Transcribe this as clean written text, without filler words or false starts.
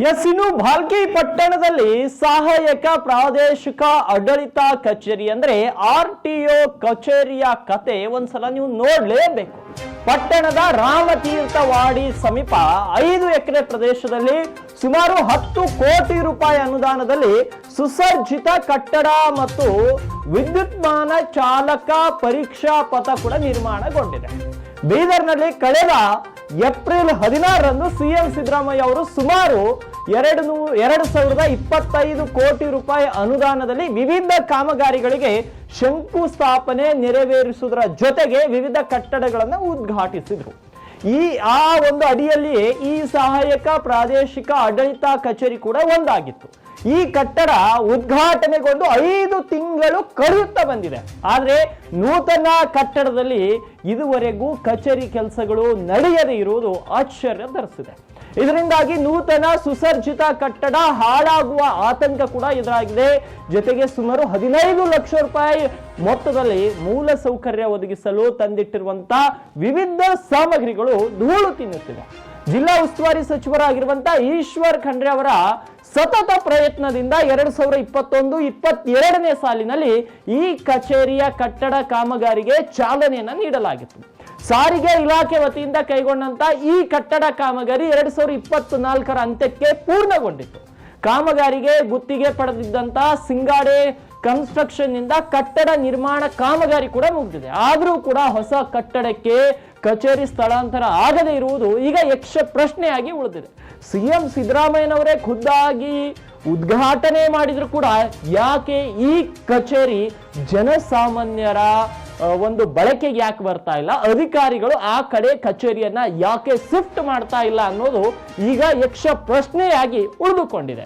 ಇನ್ನು ಭಾಲ್ಕಿ ಪಟ್ಟಣದಲ್ಲಿ ಸಹಾಯಕ ಪ್ರಾದೇಶಿಕ ಆಡಳಿತ ಕಚೇರಿ ಅಂದ್ರೆ RTO ಕಚೇರಿಯ ಕತೆ ಒಂದ್ಸಲ ನೀವು ನೋಡ್ಲೇಬೇಕು. ಪಟ್ಟಣದ ರಾಮತೀರ್ಥವಾಡಿ ಸಮೀಪ 5 ಎಕರೆ ಪ್ರದೇಶದಲ್ಲಿ ಸುಮಾರು 10 ಕೋಟಿ ರೂಪಾಯಿ ಅನುದಾನದಲ್ಲಿ ಸುಸಜ್ಜಿತ ಕಟ್ಟಡ ಮತ್ತು ವಿದ್ಯುನ್ಮಾನ ಚಾಲಕ ಪರೀಕ್ಷಾ ಪಥ ಕೂಡ ನಿರ್ಮಾಣಗೊಂಡಿದೆ. ಬೀದರ್ನಲ್ಲಿ ಕಳೆದ ಏಪ್ರಿಲ್ 16ರಂದು ಸಿಎಂ ಸಿದ್ದರಾಮಯ್ಯ ಅವರು ಸುಮಾರು 2025 ಕೋಟಿ ರೂಪಾಯಿ ಅನುದಾನದಲ್ಲಿ ವಿವಿಧ ಕಾಮಗಾರಿಗಳಿಗೆ ಶಂಕುಸ್ಥಾಪನೆ ನೆರವೇರಿಸುವುದರ ಜೊತೆಗೆ ವಿವಿಧ ಕಟ್ಟಡಗಳನ್ನು ಉದ್ಘಾಟಿಸಿದರು. ಆ ಒಂದು ಅಡಿಯಲ್ಲಿ ಈ ಸಹಾಯಕ ಪ್ರಾದೇಶಿಕ ಆಡಳಿತ ಕಚೇರಿ ಕೂಡ ಒಂದಾಗಿತ್ತು. ಈ ಕಟ್ಟಡ ಉದ್ಘಾಟನೆಗೊಂಡು 5 ತಿಂಗಳು ಕಳೆಯುತ್ತಾ ಬಂದಿದೆ. ಆದರೆ ನೂತನ ಕಟ್ಟಡದಲ್ಲಿ ಇದುವರೆಗೂ ಕಚೇರಿ ಕೆಲಸಗಳು ನಡೆಯದೇ ಇರುವುದು ಆಶ್ಚರ್ಯ ತರಿಸಿದೆ. ಇದರಿಂದಾಗಿ ನೂತನ ಸುಸಜ್ಜಿತ ಕಟ್ಟಡ ಹಾಳಾಗುವ ಆತಂಕ ಕೂಡ ಎದುರಾಗಿದೆ. ಜೊತೆಗೆ ಸುಮಾರು 15 ಲಕ್ಷ ರೂಪಾಯಿ ಮೊತ್ತದಲ್ಲಿ ಮೂಲ ಸೌಕರ್ಯ ಒದಗಿಸಲು ತಂದಿಟ್ಟಿರುವಂತಹ ವಿವಿಧ ಸಾಮಗ್ರಿಗಳು ಧೂಳು ತಿನ್ನುತ್ತಿವೆ. ಜಿಲ್ಲಾ ಉಸ್ತುವಾರಿ ಸಚಿವರಾಗಿರುವಂತಹ ಈಶ್ವರ್ ಖಂಡ್ರೆ ಅವರ ಸತತ ಪ್ರಯತ್ನದಿಂದ 2021-22ನೇ ಸಾಲಿನಲ್ಲಿ ಈ ಕಚೇರಿಯ ಕಟ್ಟಡ ಕಾಮಗಾರಿಗೆ ಚಾಲನೆಯನ್ನ ನೀಡಲಾಗಿತ್ತು. ಸಾರಿಗೆ ಇಲಾಖೆ ವತಿಯಿಂದ ಕೈಗೊಂಡಂತ ಈ ಕಟ್ಟಡ ಕಾಮಗಾರಿ 2024ರ ಅಂತ್ಯಕ್ಕೆ ಪೂರ್ಣಗೊಂಡಿತ್ತು. ಕಾಮಗಾರಿಗೆ ಗುತ್ತಿಗೆ ಪಡೆದಿದ್ದಂತಹ ಸಿಂಗಾಡೆ ಕನ್ಸ್ಟ್ರಕ್ಷನ್ ನಿಂದ ಕಟ್ಟಡ ನಿರ್ಮಾಣ ಕಾಮಗಾರಿ ಕೂಡ ಮುಗಿದಿದೆ. ಆದರೂ ಕೂಡ ಹೊಸ ಕಟ್ಟಡಕ್ಕೆ ಕಚೇರಿ ಸ್ಥಳಾಂತರ ಆಗದೇ ಇರುವುದು ಈಗ ಯಕ್ಷ ಪ್ರಶ್ನೆಯಾಗಿ ಉಳಿದಿದೆ. ಸಿಎಂ ಸಿದ್ದರಾಮಯ್ಯನವರೇ ಖುದ್ದಾಗಿ ಉದ್ಘಾಟನೆ ಮಾಡಿದ್ರು ಕೂಡ ಯಾಕೆ ಈ ಕಚೇರಿ ಜನಸಾಮಾನ್ಯರ ಒಂದು ಬಳಕೆಗೆ ಯಾಕೆ ಬರ್ತಾ ಇಲ್ಲ, ಅಧಿಕಾರಿಗಳು ಆ ಕಡೆ ಕಚೇರಿಯನ್ನ ಯಾಕೆ ಶಿಫ್ಟ್ ಮಾಡ್ತಾ ಇಲ್ಲ ಅನ್ನೋದು ಈಗ ಯಕ್ಷ ಪ್ರಶ್ನೆಯಾಗಿ ಉಳಿದುಕೊಂಡಿದೆ.